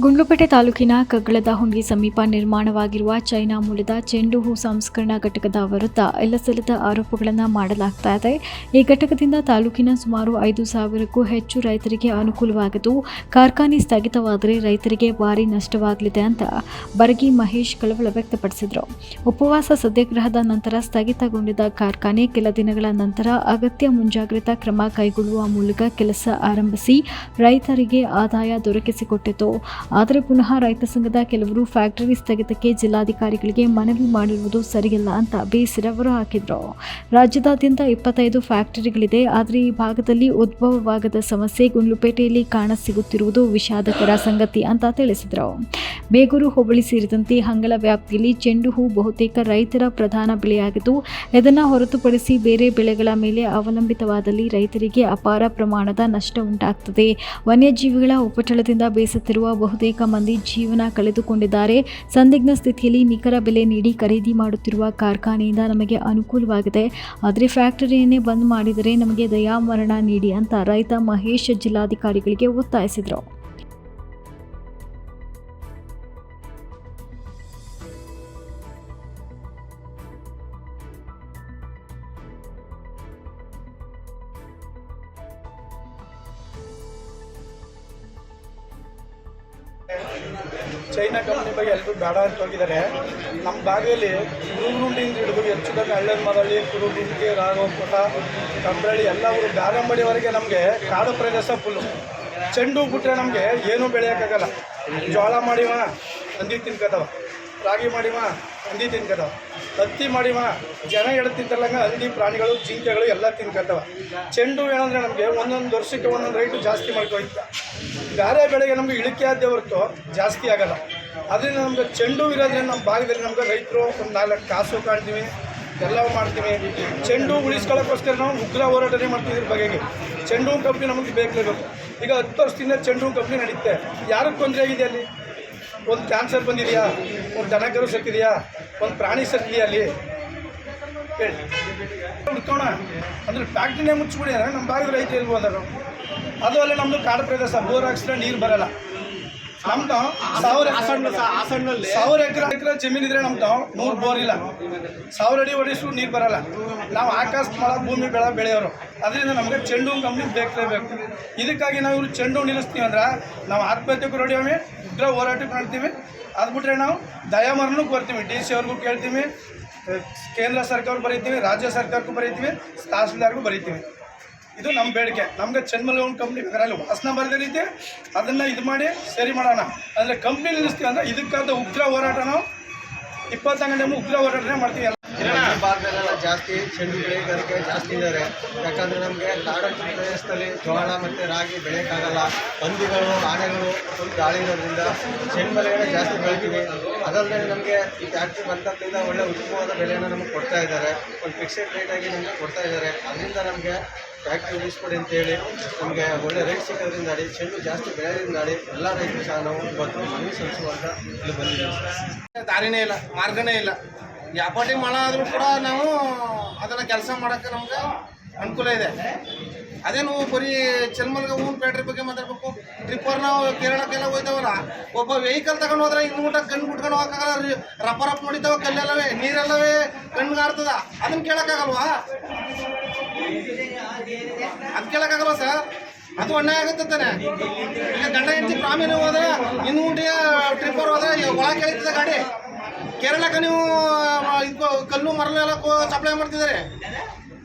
ಗುಂಡ್ಲುಪೇಟೆ ತಾಲೂಕಿನ ಕಗ್ಗಳದಹುಂಡಿ ಸಮೀಪ ನಿರ್ಮಾಣವಾಗಿರುವ ಚೈನಾ ಮೂಲದ ಚೆಂಡು ಹೂ ಸಂಸ್ಕರಣಾ ಘಟಕದ ವಿರುದ್ಧ ಇಲ್ಲಸಲ್ಲದ ಆರೋಪಗಳನ್ನು ಮಾಡಲಾಗ್ತಾ ಇದೆ. ಈ ಘಟಕದಿಂದ ತಾಲೂಕಿನ ಸುಮಾರು 5,000ಕ್ಕೂ ಹೆಚ್ಚು ರೈತರಿಗೆ ಅನುಕೂಲವಾಗಿದ್ದು, ಕಾರ್ಖಾನೆ ಸ್ಥಗಿತವಾದರೆ ರೈತರಿಗೆ ಭಾರಿ ನಷ್ಟವಾಗಲಿದೆ ಅಂತ ಬರಗಿ ಮಹೇಶ್ ಕಳವಳ ವ್ಯಕ್ತಪಡಿಸಿದರು. ಉಪವಾಸ ಸತ್ಯಾಗ್ರಹದ ನಂತರ ಸ್ಥಗಿತಗೊಂಡಿದ್ದ ಕಾರ್ಖಾನೆ ಕೆಲ ದಿನಗಳ ನಂತರ ಅಗತ್ಯ ಮುಂಜಾಗ್ರತಾ ಕ್ರಮ ಕೈಗೊಳ್ಳುವ ಮೂಲಕ ಕೆಲಸ ಆರಂಭಿಸಿ ರೈತರಿಗೆ ಆದಾಯ ದೊರಕಿಸಿಕೊಟ್ಟಿತು. ಆದರೆ ಪುನಃ ರೈತ ಸಂಘದ ಕೆಲವರು ಫ್ಯಾಕ್ಟರಿ ಸ್ಥಗಿತಕ್ಕೆ ಜಿಲ್ಲಾಧಿಕಾರಿಗಳಿಗೆ ಮನವಿ ಮಾಡಿರುವುದು ಸರಿಯಲ್ಲ ಅಂತ ಬೇಸರ ಹೊರಹಾಕಿದ್ರು. ರಾಜ್ಯದಾದ್ಯಂತ 25 ಫ್ಯಾಕ್ಟರಿಗಳಿದೆ. ಆದರೆ ಈ ಭಾಗದಲ್ಲಿ ಉದ್ಭವವಾಗದ ಸಮಸ್ಯೆ ಗುಂಡ್ಲುಪೇಟೆಯಲ್ಲಿ ಕಾಣಸಿಗುತ್ತಿರುವುದು ವಿಷಾದಕರ ಸಂಗತಿ ಅಂತ ತಿಳಿಸಿದರು. ಬೇಗೂರು ಹೋಬಳಿ ಸೇರಿದಂತೆ ಹಂಗಲ ವ್ಯಾಪ್ತಿಯಲ್ಲಿ ಚೆಂಡು ಹೂ ಬಹುತೇಕ ರೈತರ ಪ್ರಧಾನ ಬೆಳೆಯಾಗಿದ್ದು, ಇದನ್ನು ಹೊರತುಪಡಿಸಿ ಬೇರೆ ಬೆಳೆಗಳ ಮೇಲೆ ಅವಲಂಬಿತವಾದಲ್ಲಿ ರೈತರಿಗೆ ಅಪಾರ ಪ್ರಮಾಣದ ನಷ್ಟ ಉಂಟಾಗ್ತದೆ. ವನ್ಯಜೀವಿಗಳ ಉಪಟಳದಿಂದ ಬೇಸತ್ತಿರುವ ಬಹುತೇಕ ಮಂದಿ ಜೀವನ ಕಳೆದುಕೊಂಡಿದ್ದಾರೆ. ಸಂದಿಗ್ಧ ಸ್ಥಿತಿಯಲ್ಲಿ ನಿಖರ ಬೆಲೆ ನೀಡಿ ಖರೀದಿ ಮಾಡುತ್ತಿರುವ ಕಾರ್ಖಾನೆಯಿಂದ ನಮಗೆ ಅನುಕೂಲವಾಗಿದೆ. ಆದರೆ ಫ್ಯಾಕ್ಟರಿಯನ್ನೇ ಬಂದ್ ಮಾಡಿದರೆ ನಮಗೆ ದಯಾಮರಣ ನೀಡಿ ಅಂತ ರೈತ ಮಹೇಶ್ ಜಿಲ್ಲಾಧಿಕಾರಿಗಳಿಗೆ ಒತ್ತಾಯಿಸಿದರು. ಚೈನಾ ಕಂಪ್ನಿ ಬಗ್ಗೆ ಎಲ್ಲರೂ ಬೇಡ ಅಂತ ಹೋಗಿದ್ದಾರೆ. ನಮ್ಮ ಭಾಗದಲ್ಲಿ ಕುರುಗುಂಡಿಯಿಂದ ಹಿಡಿದು ಹೆಚ್ಚು ಕಮ್ಮಿ ಹಳ್ಳೆಮರಳ್ಳಿ, ಕುರುಗುಂಡಿ, ರಾಘವಪುಟ, ಕಂಬ್ರಳ್ಳಿ ಎಲ್ಲ ಊರು ಬ್ಯಾರಂಬಡಿವರೆಗೆ ನಮಗೆ ಕಾಡು ಪ್ರದೇಶ ಫುಲ್ಲು. ಚೆಂಡು ಬಿಟ್ಟರೆ ನಮಗೆ ಏನೂ ಬೆಳೆಯೋಕ್ಕಾಗಲ್ಲ. ಜೋಳ ಮಾಡಿವ ಹಂದಿ ತಿನ್ಕೋತಾವ, ರಾಗಿ ಮಾಡಿವ ಹಂದಿ ತಿನ್ಕೋತಾವ, ಹತ್ತಿ ಮಾಡಿವ ಜನ ತಿಂತಲ್ಲಂಗೆ ಹಂದಿ ಪ್ರಾಣಿಗಳು, ಜಿಂಕೆಗಳು ಎಲ್ಲ ತಿನ್ಕೋತಾವ. ಚೆಂಡು ಏನಂದರೆ ನಮಗೆ ಒಂದೊಂದು ವರ್ಷಕ್ಕೆ ಒಂದೊಂದು ರೈಟು ಜಾಸ್ತಿ ಮಾಡ್ಕೊಯ್ತ. ಬೇರೆ ಬೆಳೆಗೆ ನಮಗೆ ಇಳಿಕೆ ಆದ ಹೊರತು ಜಾಸ್ತಿ ಆಗಲ್ಲ. ಅದರಿಂದ ನಮ್ಗೆ ಚೆಂಡು ಇರೋದ್ರಿಂದ ನಮ್ಮ ಭಾಗದಲ್ಲಿ ನಮ್ಗೆ ರೈತರು ಒಂದು 4 ಕಾಸು ಕಾಣ್ತೀವಿ, ಎಲ್ಲವೂ ಮಾಡ್ತೀವಿ. ಚೆಂಡು ಉಳಿಸ್ಕೊಳ್ಳೋಕ್ಕೋಸ್ಕರ ನಾವು ಉಗ್ರ ಹೋರಾಟನೇ ಮಾಡ್ತೀವಿ. ಇದ್ರ ಬಗೆಗೆ ಚೆಂಡು ಕಂಪ್ನಿ ನಮಗೆ ಬೇಕಲೇಬೇಕು. ಈಗ 10 ವರ್ಷದಿಂದ ಚೆಂಡು ಕಂಪ್ನಿ ನಡೀತೆ. ಯಾರಿಗೆ ತೊಂದರೆ ಆಗಿದೆ ಅಲ್ಲಿ? ಒಂದು ಕ್ಯಾನ್ಸರ್ ಬಂದಿದೆಯಾ? ಒಂದು ದನಕರು ಸತ್ತಿದೆಯಾ? ಒಂದು ಪ್ರಾಣಿ ಸತ್ತಿದೆಯಾ ಅಲ್ಲಿ? ಹೇಳಿ ಹುಡ್ಕೋಣ ಅಂದರೆ ಫ್ಯಾಕ್ಟ್ರಿನೇ ಮುಚ್ಚಿಬಿಡಿ ಅಂದರೆ ನಮ್ಮ ಭಾಗದ ರೈತರು ಎಲ್ಲಿ ಹೋದರು? ಅದು ಅಲ್ಲೇ ನಮ್ಮದು ಕಾಡು ಪ್ರದೇಶ, ಬೋರ್ ಹಾಕ್ಸಿದ್ರೆ ನೀರು ಬರೋಲ್ಲ. ನಮ್ದು 1000 ಎಕರೆ ಜಮೀನಿದ್ರೆ ನಮ್ದು 100 ಬೋರ್ ಇಲ್ಲ. 1000 ಅಡಿ ಹೊಡಿಸು ನೀರು ಬರೋಲ್ಲ. ನಾವು ಆಕಾಶ ಮಳ ಭೂಮಿ ಬೆಳೆಯೋರು. ಅದರಿಂದ ನಮಗೆ ಚೆಂಡು ಕಂಪ್ನಿ ಬೇಕಲೇಬೇಕು. ಇದಕ್ಕಾಗಿ ನಾವು ಇವರು ಚೆಂಡು ನಿಲ್ಲಿಸ್ತೀವಿ ಅಂದ್ರೆ ನಾವು ಆತ್ಮಹತ್ಯೆಗೂ ಹೊಡಿಯೋವಿ, ಉಗ್ರ ಹೋರಾಟಕ್ಕೆ ಮಾಡ್ತೀವಿ. ಅದು ಬಿಟ್ಟರೆ ನಾವು ದಯಾಮರಣಕ್ಕೂ ಬರ್ತೀವಿ. DC ಅವ್ರಿಗೂ ಕೇಳ್ತೀವಿ, ಕೇಂದ್ರ ಸರ್ಕಾರಕ್ಕೂ ಬರೀತೀವಿ, ರಾಜ್ಯ ಸರ್ಕಾರಕ್ಕೂ ಬರೀತೀವಿ, ತಹಸೀಲ್ದಾರ್ಗೂ ಬರೀತೀವಿ. ಇದು ನಮ್ಮ ಬೇಡಿಕೆ. ನಮಗೆ ಚೆನ್ಮಲ್ ಕಂಪ್ನಿ ಬೇಕಾದ್ರೆ ವಾಸನ ಬರೆದ ರೀತಿ ಅದನ್ನು ಇದು ಮಾಡಿ ಸರಿ ಮಾಡೋಣ. ಅಂದರೆ ಕಂಪ್ನಿ ನಿಲ್ಲಿಸ್ತೀವಿ ಅಂದರೆ ಇದಕ್ಕಾದ ಉಗ್ರ ಹೋರಾಟ ನಾವು 24 ಗಂಟೆ ಉಗ್ರ ಹೋರಾಟನೇ ಮಾಡ್ತೀವಿ. ಭಾಗದಲ್ಲೆಲ್ಲ ಜಾಸ್ತಿ ಚೆಂಡು ಬೆಳೆಗಾರಿಕೆ ಜಾಸ್ತಿ ಇದ್ದಾರೆ. ಯಾಕಂದರೆ ನಮಗೆ ಕಾಡು ಪ್ರದೇಶದಲ್ಲಿ ಜೋಳ ಮತ್ತು ರಾಗಿ ಬೆಳೆಯೋಕ್ಕಾಗಲ್ಲ. ಹಂದಿಗಳು, ಆನೆಗಳು ಫುಲ್ ಗಾಳಿ ಇರೋದ್ರಿಂದ ಚೆಂಡುಮಲೆಗಳೇ ಜಾಸ್ತಿ ಬೆಳಿತೀವಿ. ಅದಲ್ಲದೆ ನಮಗೆ ಈ ಫ್ಯಾಕ್ಟ್ರಿ ಬಂದಾಗಿಂದ ಒಳ್ಳೆ ಉತ್ತಮವಾದ ಬೆಲೆಯನ್ನು ನಮಗೆ ಕೊಡ್ತಾ ಇದ್ದಾರೆ. ಒಂದು ಫಿಕ್ಸೆಡ್ ರೇಟಾಗಿ ನಮಗೆ ಕೊಡ್ತಾ ಇದ್ದಾರೆ. ಅದರಿಂದ ನಮಗೆ ಫ್ಯಾಕ್ಟ್ರಿ ಉಳಿಸ್ಕೊಡಿ ಅಂತೇಳಿ ನಮಗೆ ಒಳ್ಳೆ ರೇಟ್ ಸಿಗೋದ್ರಿಂದ ಚೆಂಡು ಜಾಸ್ತಿ ಬೆಳೆಯೋದ್ರಿಂದ ಎಲ್ಲ ರೈತರು ಸಹ ನಾವು ಇವತ್ತು ಮನವಿ ಸಲ್ಲಿಸುವಂತ ಇಲ್ಲಿ ಬಂದಿದ್ದೀವಿ. ದಾರಿನೇ ಇಲ್ಲ, ಮಾರ್ಗನೇ ಇಲ್ಲ. ವ್ಯಾಪಾರಿ ಮಳ ಆದರೂ ಕೂಡ ನಾವು ಅದನ್ನು ಕೆಲಸ ಮಾಡೋಕ್ಕೆ ನಮ್ಗೆ ಅನುಕೂಲ ಇದೆ. ಅದೇನು ಬರೀ ಚೆಲ್ಮಲ್ಗೆ ಹೂವಿನ ಫ್ಯಾಕ್ಟ್ರಿ ಬಗ್ಗೆ ಮಾತಾಡಬೇಕು. ಟ್ರಿಪ್ಪರ್ ನಾವು ಕೇರಳಕ್ಕೆಲ್ಲ ಹೋಯ್ತವಲ್ಲ, ಒಬ್ಬ ವೆಹಿಕಲ್ ತಗೊಂಡು ಹೋದ್ರೆ ಇನ್ನೂಟ ಕಣ್ಣು ಬಿಟ್ಕೊಂಡು ಹೋಗೋಕ್ಕಾಗಲ್ಲ. ರಪ್ಪ ನೋಡಿತಾವ, ಕಲ್ಲೆಲ್ಲವೇ, ನೀರೆಲ್ಲವೇ ಕಣ್ಣಿಗೆ ಆಡ್ತದ. ಅದನ್ನು ಕೇಳೋಕ್ಕಾಗಲ್ವಾ? ಅದು ಕೇಳೋಕ್ಕಾಗಲ್ವ ಸರ್? ಅದು ಅನ್ಯಾಯ ಆಗುತ್ತೆ ತಾನೆ. ಈಗ ಗಂಡ ಹೆಂಡತಿ ಪ್ರಾಮಿನ ಹೋದ್ರೆ ಇನ್ನೂಟಿಯ ಟ್ರಿಪ್ಪರ್ ಹೋದ್ರೆ ಒಳ ಕೇಳಿತದ ಗಾಡಿ. ಕೇರಳಕ್ಕೆ ನೀವು ಇದು ಕಲ್ಲು ಮರಳೆಲ್ಲ ಸಪ್ಲೈ ಮಾಡ್ತಿದ್ದಾರೆ,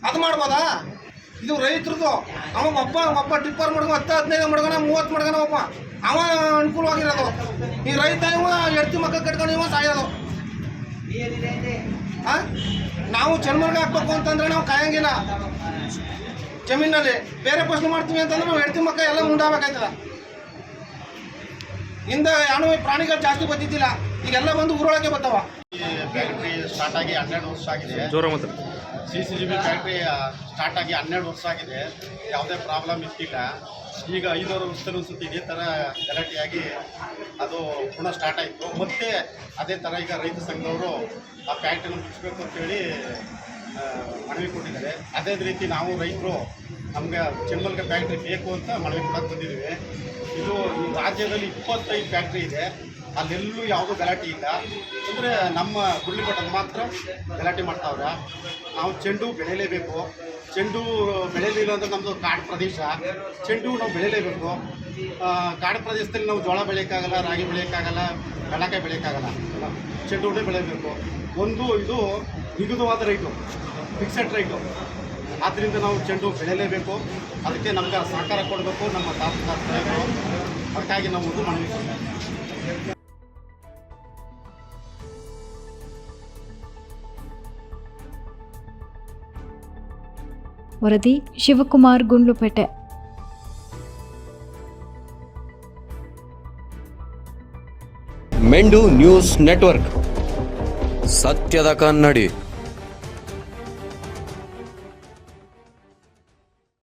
ಅದು ಮಾಡ್ಬೋದಾ? ಇದು ರೈತರದು. ಒಬ್ಬ ಟಿಪ್ಪರ್ ಮಡ್ಗೋ 10-15 ಮಡ್ಗೋಣ, 30 ಮಡ್ಗೋಣ ಒಬ್ಬ ಅವ ಅನುಕೂಲವಾಗಿರೋದು. ಈ ರೈತ ಇವ ಎಡ್ತಿ ಮಕ್ಕಳು ಕಟ್ಕೊಂಡು ಇವ ಸಾಯೋದು. ನಾವು ಚೆನ್ಮರ್ಗೆ ಹಾಕ್ಬೇಕು ಅಂತಂದ್ರೆ ನಾವು ಕಾಯಂಗಿಲ್ಲ. ಜಮೀನಲ್ಲಿ ಬೇರೆ ಪ್ರಶ್ನೆ ಮಾಡ್ತೀವಿ ಅಂತಂದ್ರೆ ನಾವು ಎಡ್ತಿ ಮಕ್ಕ ಎಲ್ಲ ಮುಂದಾಗಬೇಕಾಯ್ತದ. ಇಂದ ಯಾನು ಪ್ರಾಣಿಗಳು ಜಾಸ್ತಿ ಬಂದಿದ್ದಿಲ್ಲ, ಈಗೆಲ್ಲ ಬಂದು ಊರೊಳಗೆ ಬರ್ತಾವ. ಫ್ಯಾಕ್ಟ್ರಿ ಸ್ಟಾರ್ಟ್ ಆಗಿ 12 ವರ್ಷ ಆಗಿದೆ. CCGB ಫ್ಯಾಕ್ಟ್ರಿ ಸ್ಟಾರ್ಟ್ ಆಗಿ 12 ವರ್ಷ ಆಗಿದೆ. ಯಾವುದೇ ಪ್ರಾಬ್ಲಮ್ ಇತ್ತಿಲ್ಲ. ಈಗ 5 ವರ್ಷದ ಅನಿಸುತ್ತೆ ಇದೇ ಥರ ಗಲಾಟೆಯಾಗಿ ಅದು ಪುನಃ ಸ್ಟಾರ್ಟ್ ಆಯಿತು. ಮತ್ತು ಅದೇ ಥರ ಈಗ ರೈತ ಸಂಘದವರು ಆ ಫ್ಯಾಕ್ಟ್ರಿನ ಮುಚ್ಚಬೇಕು ಅಂತೇಳಿ ಮನವಿ ಕೊಟ್ಟಿದ್ದಾರೆ. ಅದೇ ರೀತಿ ನಾವು ರೈತರು ನಮಗೆ ಚೆನ್ಮಲ್ಗೆ ಫ್ಯಾಕ್ಟ್ರಿ ಬೇಕು ಅಂತ ಮನವಿ ಕೊಡೋಕೆ ಬಂದಿದ್ದೀವಿ. ಇದು ಈ ರಾಜ್ಯದಲ್ಲಿ 25 ಫ್ಯಾಕ್ಟ್ರಿ ಇದೆ, ಅಲ್ಲೆಲ್ಲೂ ಯಾವುದೂ ಗಲಾಟೆ ಇಲ್ಲ. ಅಂದರೆ ನಮ್ಮ ಗುಡ್ಲಿಪಟ್ಟದ ಮಾತ್ರ ಗಲಾಟೆ ಮಾಡ್ತಾವ್ರೆ. ನಾವು ಚೆಂಡು ಬೆಳೆಯಲೇಬೇಕು. ಚೆಂಡು ಬೆಳೆಯಲಿಲ್ಲ ಅಂದರೆ ನಮ್ಮದು ಕಾಡು ಪ್ರದೇಶ. ಚೆಂಡು ನಾವು ಬೆಳೆಯಲೇಬೇಕು. ಕಾಡು ಪ್ರದೇಶದಲ್ಲಿ ನಾವು ಜೋಳ ಬೆಳೆಯೋಕ್ಕಾಗಲ್ಲ, ರಾಗಿ ಬೆಳೆಯೋಕ್ಕಾಗಲ್ಲ, ಕಡಲೆಕಾಯಿ ಬೆಳೆಯೋಕ್ಕಾಗಲ್ಲ. ಚೆಂಡು ಹೂವೇ ಬೆಳೆಯಬೇಕು. ಇದು ನಿಗದಿವಾದ ರೈಟು, ಫಿಕ್ಸೆಡ್ ರೈಟು. ಆದ್ದರಿಂದ ನಾವು ಚೆಂಡು ಬೆಳೆಯಲೇಬೇಕು. ಅದಕ್ಕೆ ನಮ್ಗೆ ಸಹಕಾರ ಕೊಡಬೇಕು ನಮ್ಮ ತಾತರು. ಅದಕ್ಕಾಗಿ ನಾವು ಇದು ಮಾಡಬೇಕು. ವರದಿ ಶಿವಕುಮಾರ್, ಗುಂಡ್ಲುಪೇಟೆ. ಮೆಂಡು ನ್ಯೂಸ್ ನೆಟ್ವರ್ಕ್, ಸತ್ಯದ ಕನ್ನಡಿ.